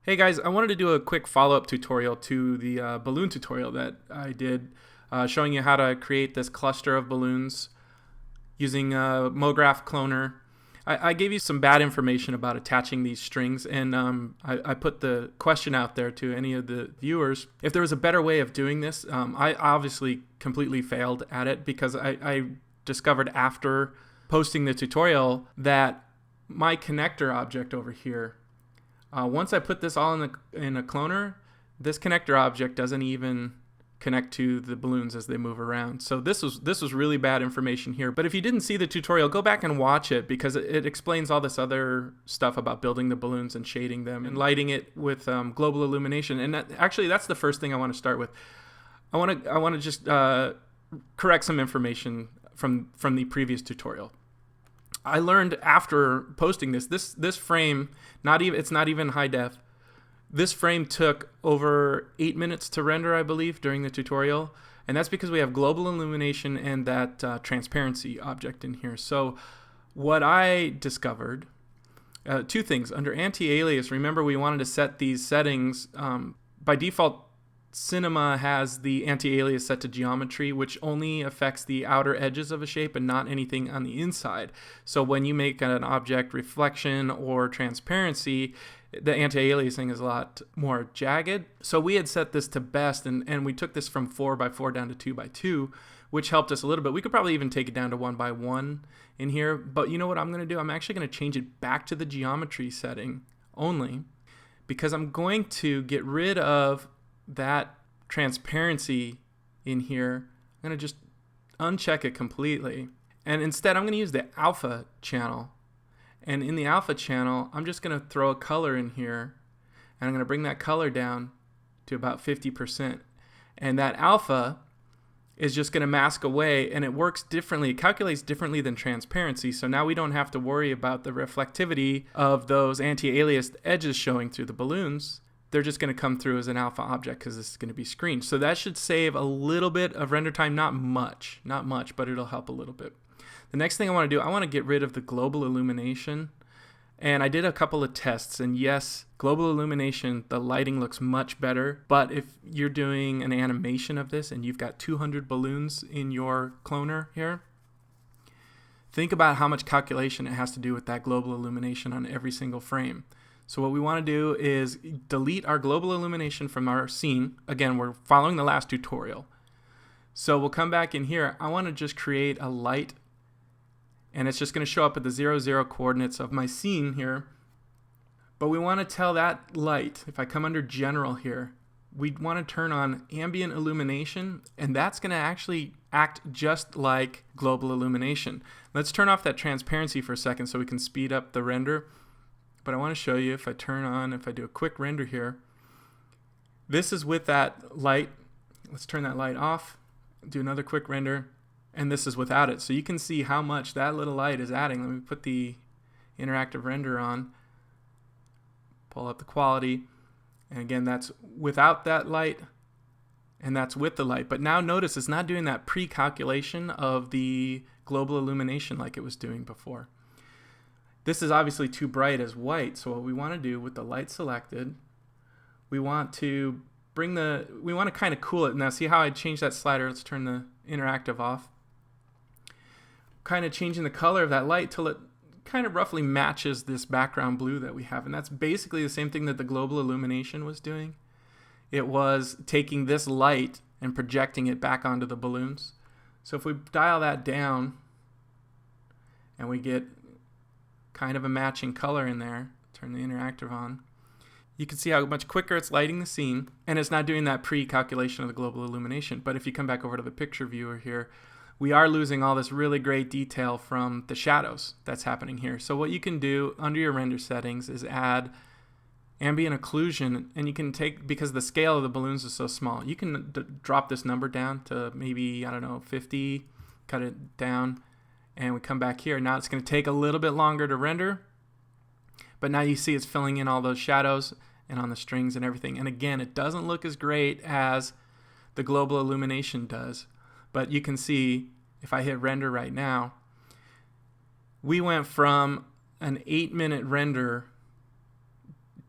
Hey guys, I wanted to do a quick follow-up tutorial to the balloon tutorial that I did, showing you how to create this cluster of balloons using a MoGraph cloner. I gave you some bad information about attaching these strings, and I put the question out there to any of the viewers. If there was a better way of doing this, I obviously completely failed at it because I discovered after posting the tutorial that my connector object over here, once I put this all in a cloner, this connector object doesn't even connect to the balloons as they move around. So this was really bad information here. But if you didn't see the tutorial, go back and watch it because it explains all this other stuff about building the balloons and shading them and lighting it with Global Illumination. And actually, that's the first thing I want to start with. I want to just correct some information from the previous tutorial. I learned after posting this frame, it's not even high def. This frame took over 8 minutes to render, I believe, during the tutorial, and that's because we have Global Illumination and that transparency object in here. So what I discovered, two things. Under anti-alias, remember we wanted to set these settings. By default, Cinema has the anti-alias set to geometry, which only affects the outer edges of a shape and not anything on the inside. So when you make an object reflection or transparency, the anti-aliasing is a lot more jagged. So we had set this to best, and we took this from 4x4 down to 2x2, which helped us a little bit. We could probably even take it down to 1x1 in here. But you know what I'm going to do? I'm actually going to change it back to the geometry setting only because I'm going to get rid of that transparency in here. I'm going to just uncheck it completely. And instead, I'm going to use the alpha channel. And in the alpha channel, I'm just going to throw a color in here. And I'm going to bring that color down to about 50%. And that alpha is just going to mask away, and it works differently. It calculates differently than transparency. So now we don't have to worry about the reflectivity of those anti-aliased edges showing through the balloons. They're just going to come through as an alpha object because this is going to be screened. So that should save a little bit of render time, not much, but it'll help a little bit. The next thing I want to do, I want to get rid of the global illumination. And I did a couple of tests, and yes, global illumination, the lighting looks much better. But if you're doing an animation of this and you've got 200 balloons in your cloner here, think about how much calculation it has to do with that global illumination on every single frame. So what we want to do is delete our global illumination from our scene. Again, we're following the last tutorial. So we'll come back in here. I want to just create a light, and it's just going to show up at the 0, 0 coordinates of my scene here. But we want to tell that light, if I come under general here, we want to turn on ambient illumination, and that's going to actually act just like global illumination. Let's turn off that transparency for a second so we can speed up the render. But I want to show you if I do a quick render here, this is with that light. Let's turn that light off, do another quick render, and this is without it. So you can see how much that little light is adding. Let me put the interactive render on, pull up the quality, and again, that's without that light, and that's with the light. But now notice it's not doing that pre-calculation of the global illumination like it was doing before. This is obviously too bright as white, so what we want to do with the light selected, we want to kind of cool it. Now see how I changed that slider? Let's turn the interactive off. Kind of changing the color of that light till it kind of roughly matches this background blue that we have. And that's basically the same thing that the global illumination was doing. It was taking this light and projecting it back onto the balloons. So if we dial that down and we get kind of a matching color in there, turn the interactive on, you can see how much quicker it's lighting the scene, and it's not doing that pre-calculation of the global illumination. But if you come back over to the picture viewer here, we are losing all this really great detail from the shadows that's happening here. So what you can do under your render settings is add ambient occlusion, and you can take, because the scale of the balloons is so small, you can drop this number down to maybe, I don't know, 50, cut it down, and we come back here. Now it's going to take a little bit longer to render, but now you see it's filling in all those shadows and on the strings and everything. And again, it doesn't look as great as the global illumination does, but you can see if I hit render right now, we went from an 8-minute render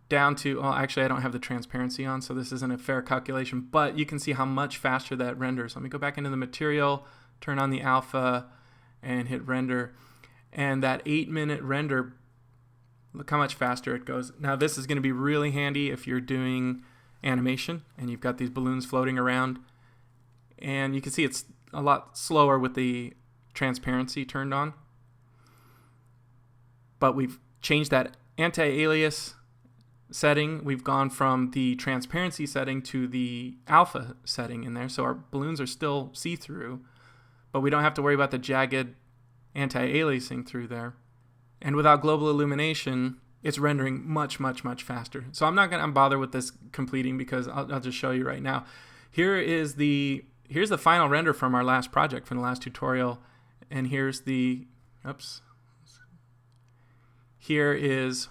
down to, well, actually I don't have the transparency on, so this isn't a fair calculation, but you can see how much faster that renders. Let me go back into the material, turn on the alpha, and hit render. And that 8-minute render, look how much faster it goes. Now this is going to be really handy if you're doing animation and you've got these balloons floating around. And you can see it's a lot slower with the transparency turned on. But we've changed that anti-alias setting. We've gone from the transparency setting to the alpha setting in there. So our balloons are still see-through, but we don't have to worry about the jagged anti-aliasing through there. And without global illumination, it's rendering much, much, much faster. So I'm not going to bother with this completing because I'll just show you right now. Here's the final render from our last project, from the last tutorial. And here's the, here is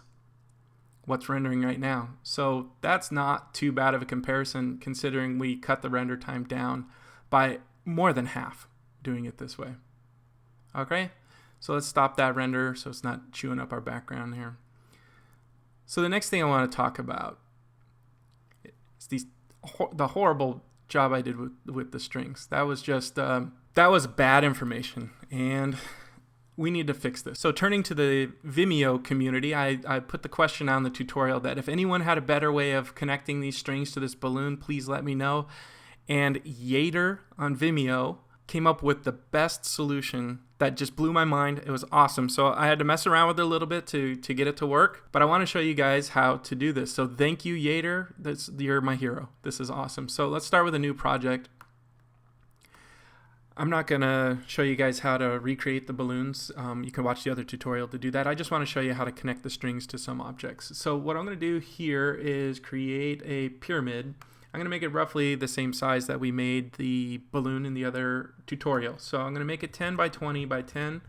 what's rendering right now. So that's not too bad of a comparison considering we cut the render time down by more than half doing it this way. Okay, so let's stop that render so it's not chewing up our background here. So the next thing I want to talk about is the horrible job I did with the strings. That was just, that was bad information, and we need to fix this. So turning to the Vimeo community, I put the question on the tutorial that if anyone had a better way of connecting these strings to this balloon, please let me know. And Yater on Vimeo came up with the best solution that just blew my mind. It was awesome. So I had to mess around with it a little bit to get it to work, but I want to show you guys how to do this. So thank you, Yater. You're my hero. This is awesome. So let's start with a new project. I'm not going to show you guys how to recreate the balloons. You can watch the other tutorial to do that. I just want to show you how to connect the strings to some objects. So what I'm going to do here is create a pyramid. I'm going to make it roughly the same size that we made the balloon in the other tutorial. So I'm going to make it 10 by 20 by 10.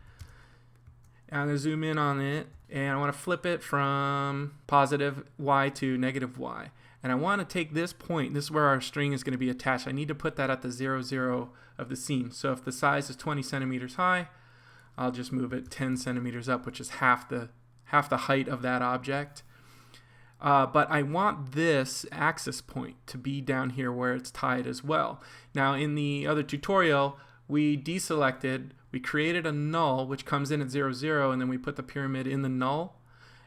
And I'm going to zoom in on it, and I want to flip it from positive Y to negative Y. And I want to take this point, this is where our string is going to be attached. I need to put that at the 0, 0 of the seam. So if the size is 20 centimeters high, I'll just move it 10 centimeters up, which is half the height of that object. But I want this axis point to be down here where it's tied as well. Now in the other tutorial, we deselected, we created a null which comes in at 0, 0, and then we put the pyramid in the null.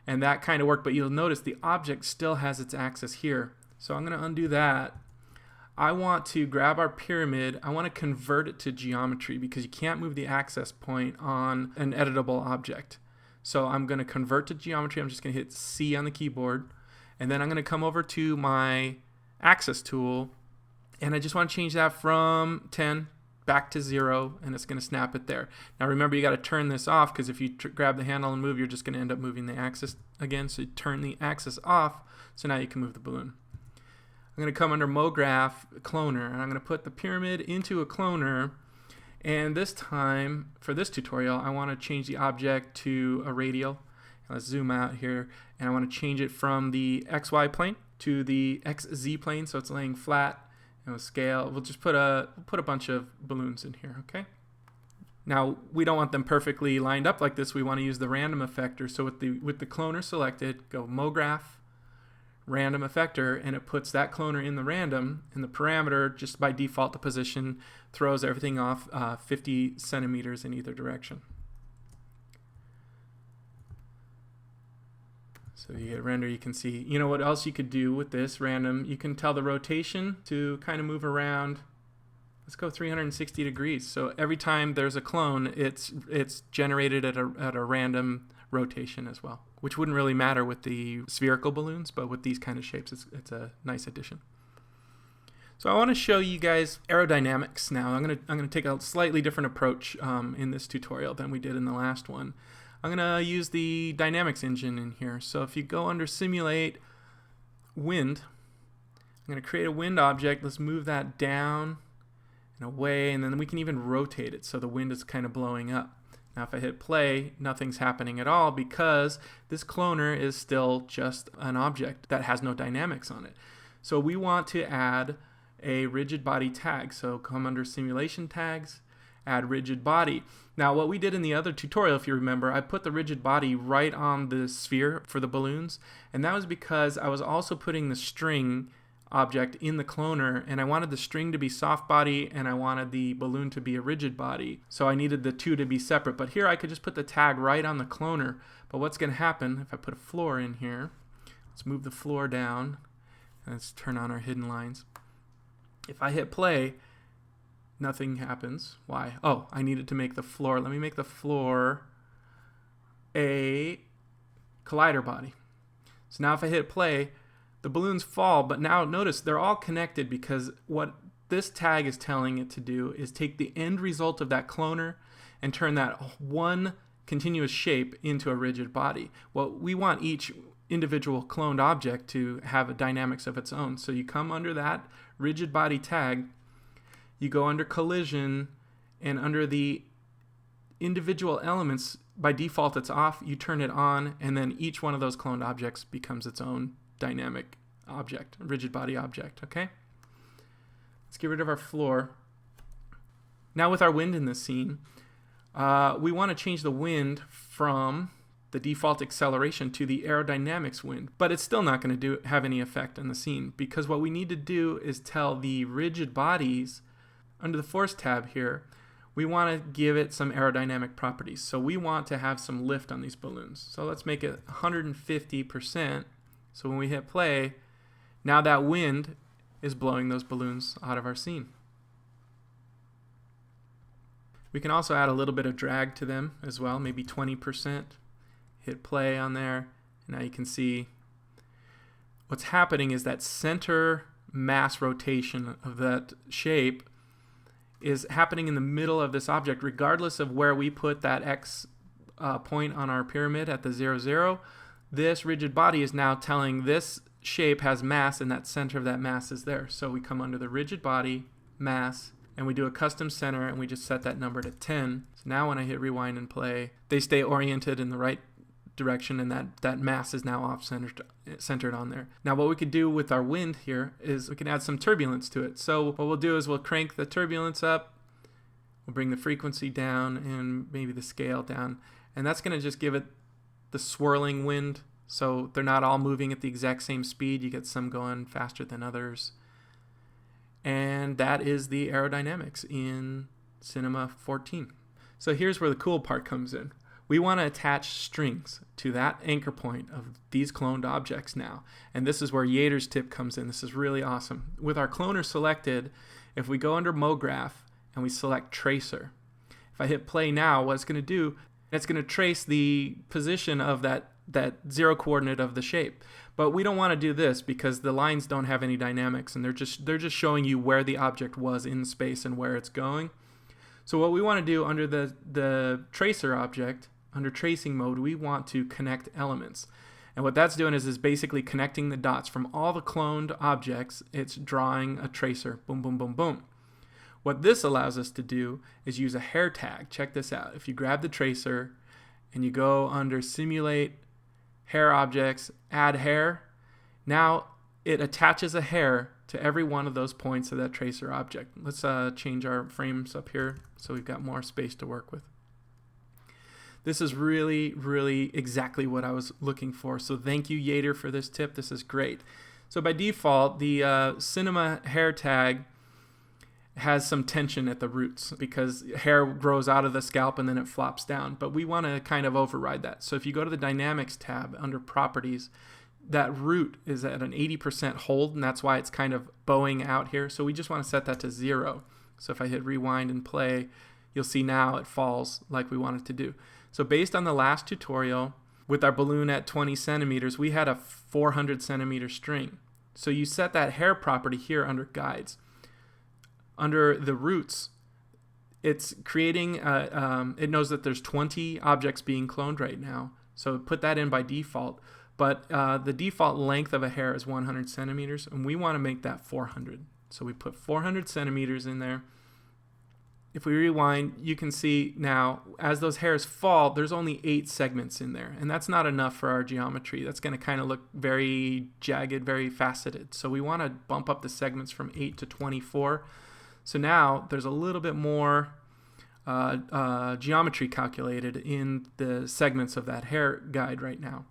And that kind of worked, but you'll notice the object still has its axis here. So I'm going to undo that. I want to grab our pyramid. I want to convert it to geometry because you can't move the access point on an editable object. So I'm going to convert to geometry. I'm just going to hit C on the keyboard. And then I'm going to come over to my axis tool. And I just want to change that from 10 back to 0, and it's going to snap it there. Now remember, you got to turn this off because if you grab the handle and move, you're just going to end up moving the axis again. So you turn the axis off, so now you can move the balloon. I'm going to come under MoGraph Cloner, and I'm going to put the pyramid into a cloner. And this time, for this tutorial, I want to change the object to a radial. Let's zoom out here, and I want to change it from the XY plane to the XZ plane, so it's laying flat. And we'll scale. We'll just put a bunch of balloons in here, okay? Now we don't want them perfectly lined up like this. We want to use the random effector. So with the cloner selected, go MoGraph, random effector, and it puts that cloner in the random, and the parameter just by default the position throws everything off 50 centimeters in either direction. So you hit render, you can see, you know what else you could do with this random? You can tell the rotation to kind of move around. Let's go 360 degrees. So every time there's a clone, it's generated at a random rotation as well, which wouldn't really matter with the spherical balloons, but with these kind of shapes, it's a nice addition. So I want to show you guys aerodynamics now. I'm gonna take a slightly different approach in this tutorial than we did in the last one. I'm going to use the dynamics engine in here. So if you go under simulate wind, I'm going to create a wind object. Let's move that down and away, and then we can even rotate it so the wind is kind of blowing up. Now if I hit play, nothing's happening at all because this cloner is still just an object that has no dynamics on it. So we want to add a rigid body tag. So come under simulation tags, add rigid body. Now, what we did in the other tutorial, if you remember, I put the rigid body right on the sphere for the balloons, and that was because I was also putting the string object in the cloner, and I wanted the string to be soft body and I wanted the balloon to be a rigid body, so I needed the two to be separate. But here I could just put the tag right on the cloner. But what's going to happen if I put a floor in here? Let's move the floor down. Let's turn on our hidden lines. If I hit play, nothing happens. Why? Oh, I needed to make the floor. Let me make the floor a collider body. So now if I hit play, the balloons fall, but now notice they're all connected, because what this tag is telling it to do is take the end result of that cloner and turn that one continuous shape into a rigid body. Well, we want each individual cloned object to have a dynamics of its own. So you come under that rigid body tag, you go under collision, and under the individual elements, by default it's off, you turn it on, and then each one of those cloned objects becomes its own dynamic object, rigid body object. Okay, let's get rid of our floor. Now with our wind in this scene, we want to change the wind from the default acceleration to the aerodynamics wind, but it's still not going to have any effect on the scene, because what we need to do is tell the rigid bodies under the force tab here, we want to give it some aerodynamic properties. So we want to have some lift on these balloons. So let's make it 150%. So when we hit play, now that wind is blowing those balloons out of our scene. We can also add a little bit of drag to them as well, maybe 20%. Hit play on there. And now you can see what's happening is that center mass rotation of that shape is happening in the middle of this object, regardless of where we put that X point on our pyramid at the 0, 0. This rigid body is now telling this shape has mass, and that center of that mass is there. So we come under the rigid body, mass, and we do a custom center, and we just set that number to 10. So now when I hit rewind and play, they stay oriented in the right direction, and that mass is now centered on there. Now what we could do with our wind here is we can add some turbulence to it. So what we'll do is we'll crank the turbulence up, we'll bring the frequency down and maybe the scale down, and that's going to just give it the swirling wind, so they're not all moving at the exact same speed. You get some going faster than others, and that is the aerodynamics in Cinema 14. So here's where the cool part comes in. We want to attach strings to that anchor point of these cloned objects now. And this is where Yader's tip comes in. This is really awesome. With our cloner selected, if we go under MoGraph and we select Tracer, if I hit play now, what it's going to do, it's going to trace the position of that 0 coordinate of the shape. But we don't want to do this because the lines don't have any dynamics, and they're just showing you where the object was in space and where it's going. So what we want to do under the tracer object, under tracing mode, we want to connect elements. And what that's doing is basically connecting the dots from all the cloned objects. It's drawing a tracer. Boom, boom, boom, boom. What this allows us to do is use a hair tag. Check this out. If you grab the tracer and you go under simulate hair objects, add hair, now it attaches a hair to every one of those points of that tracer object. Let's change our frames up here so we've got more space to work with. This is really, really exactly what I was looking for. So thank you, Yader, for this tip. This is great. So by default, the cinema hair tag has some tension at the roots because hair grows out of the scalp and then it flops down. But we want to kind of override that. So if you go to the Dynamics tab under Properties, that root is at an 80% hold, and that's why it's kind of bowing out here. So we just want to set that to 0. So if I hit rewind and play, you'll see now it falls like we want it to do. So based on the last tutorial, with our balloon at 20 centimeters, we had a 400 centimeter string. So you set that hair property here under Guides. Under the roots, it's creating, it knows that there's 20 objects being cloned right now. So put that in by default. But the default length of a hair is 100 centimeters, and we want to make that 400. So we put 400 centimeters in there. If we rewind, you can see now, as those hairs fall, there's only 8 segments in there. And that's not enough for our geometry. That's going to kind of look very jagged, very faceted. So we want to bump up the segments from 8 to 24. So now there's a little bit more geometry calculated in the segments of that hair guide right now.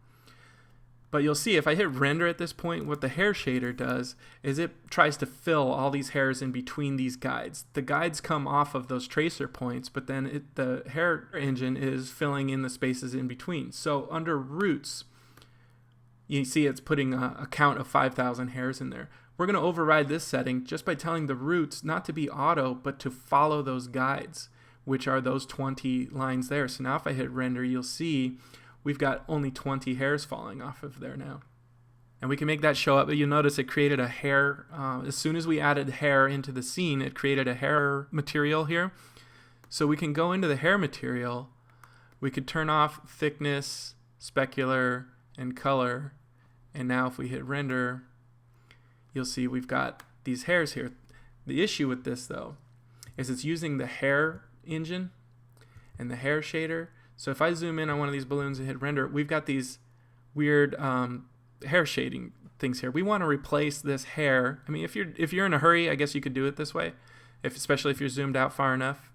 But you'll see if I hit render at this point, what the hair shader does is it tries to fill all these hairs in between these guides. The guides come off of those tracer points, but then the hair engine is filling in the spaces in between. So under roots, you see it's putting a count of 5,000 hairs in there. We're going to override this setting just by telling the roots not to be auto, but to follow those guides, which are those 20 lines there. So now if I hit render, you'll see we've got only 20 hairs falling off of there now. And we can make that show up, but you'll notice it created a hair. As soon as we added hair into the scene, it created a hair material here. So we can go into the hair material. We could turn off thickness, specular, and color. And now if we hit render, you'll see we've got these hairs here. The issue with this, though, is it's using the hair engine and the hair shader. So if I zoom in on one of these balloons and hit render, we've got these weird hair shading things here. We want to replace this hair. I mean, if you're in a hurry, I guess you could do it this way, especially if you're zoomed out far enough.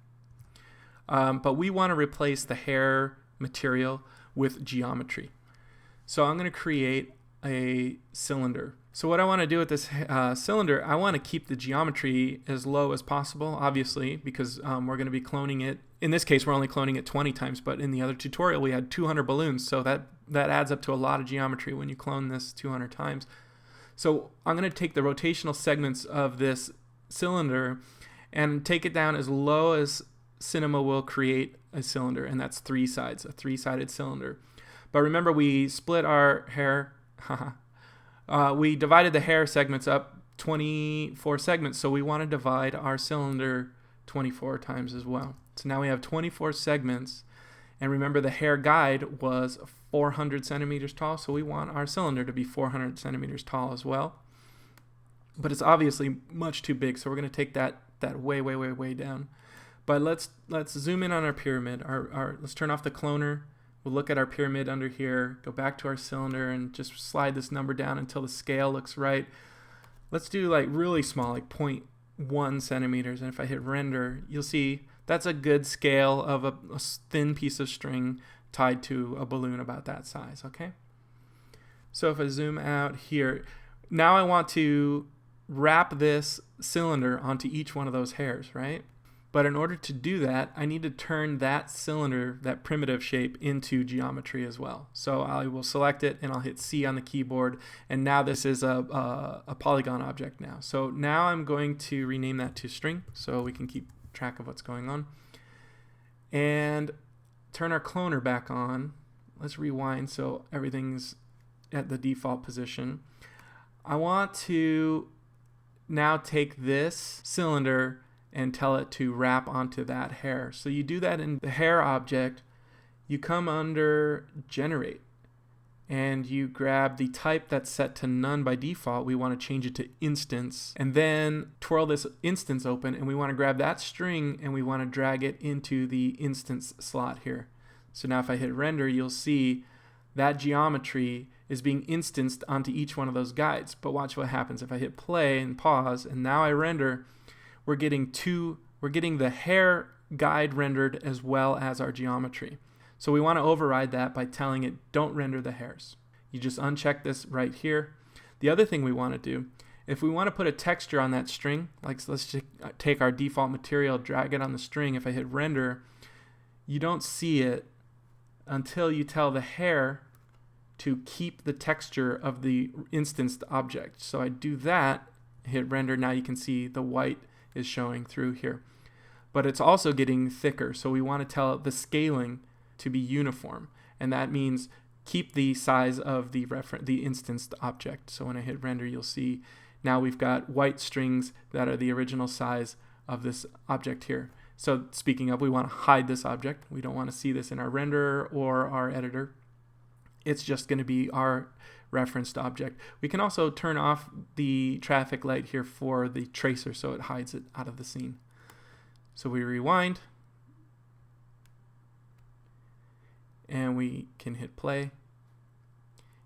But we want to replace the hair material with geometry. So I'm going to create a cylinder. So what I want to do with this cylinder, I want to keep the geometry as low as possible, obviously, because we're going to be cloning it. In this case, we're only cloning it 20 times, but in the other tutorial, we had 200 balloons, so that adds up to a lot of geometry when you clone this 200 times. So I'm going to take the rotational segments of this cylinder and take it down as low as Cinema will create a cylinder, and that's 3 sides, a 3-sided cylinder. But remember, we split our hair. We divided the hair segments up 24 segments, so we want to divide our cylinder 24 times as well. So now we have 24 segments, and remember the hair guide was 400 centimeters tall, so we want our cylinder to be 400 centimeters tall as well. But it's obviously much too big, so we're going to take that way down. But let's zoom in on our pyramid. Let's turn off the cloner. We'll look at our pyramid under here, go back to our cylinder, and just slide this number down until the scale looks right. Let's do like really small, like 0.1 centimeters. And if I hit render, you'll see that's a good scale of a thin piece of string tied to a balloon about that size, okay? So if I zoom out here, now I want to wrap this cylinder onto each one of those hairs, right? But in order to do that, I need to turn that cylinder, that primitive shape, into geometry as well. So I will select it and I'll hit C on the keyboard, and now this is a polygon object now. So now I'm going to rename that to string so we can keep track of what's going on. And turn our cloner back on. Let's rewind so everything's at the default position. I want to now take this cylinder and tell it to wrap onto that hair. So you do that in the hair object. You come under generate and you grab the type that's set to none by default. We want to change it to instance, and then twirl this instance open, and we want to grab that string and we want to drag it into the instance slot here. So now if I hit render, you'll see that geometry is being instanced onto each one of those guides. But watch what happens if I hit play and pause, and now I render. We're getting the hair guide rendered as well as our geometry. So we want to override that by telling it don't render the hairs. You just uncheck this right here. The other thing we want to do, if we want to put a texture on that string, like let's just take our default material, drag it on the string. If I hit render, you don't see it until you tell the hair to keep the texture of the instanced object. So I do that, hit render, now you can see the white is showing through here. But it's also getting thicker, so we want to tell the scaling to be uniform, and that means keep the size of the instanced object. So when I hit render, you'll see now we've got white strings that are the original size of this object here. So speaking of, we want to hide this object. We don't want to see this in our renderer or our editor. It's just going to be our referenced object. We can also turn off the traffic light here for the tracer so it hides it out of the scene. So we rewind and we can hit play.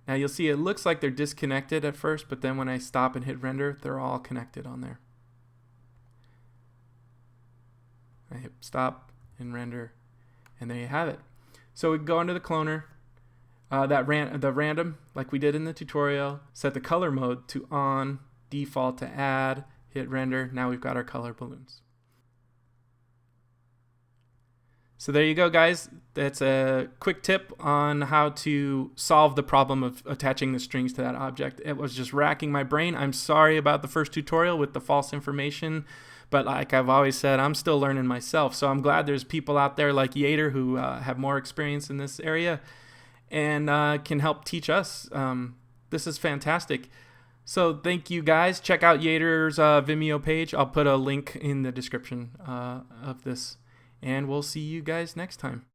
Now you'll see it looks like they're disconnected at first, but then when I stop and hit render, they're all connected on there. I hit stop and render, and there you have it. So we go into the cloner, the random like we did in the tutorial, set the color mode to on, default to add, hit render. Now we've got our color balloons. So there you go, guys. That's a quick tip on how to solve the problem of attaching the strings to that object. It was just racking my brain. I'm sorry about the first tutorial with the false information, but like I've always said, I'm still learning myself. So I'm glad there's people out there like Yater who have more experience in this area and can help teach us. This is fantastic. So thank you, guys. Check out Yater's Vimeo page. I'll put a link in the description of this. And we'll see you guys next time.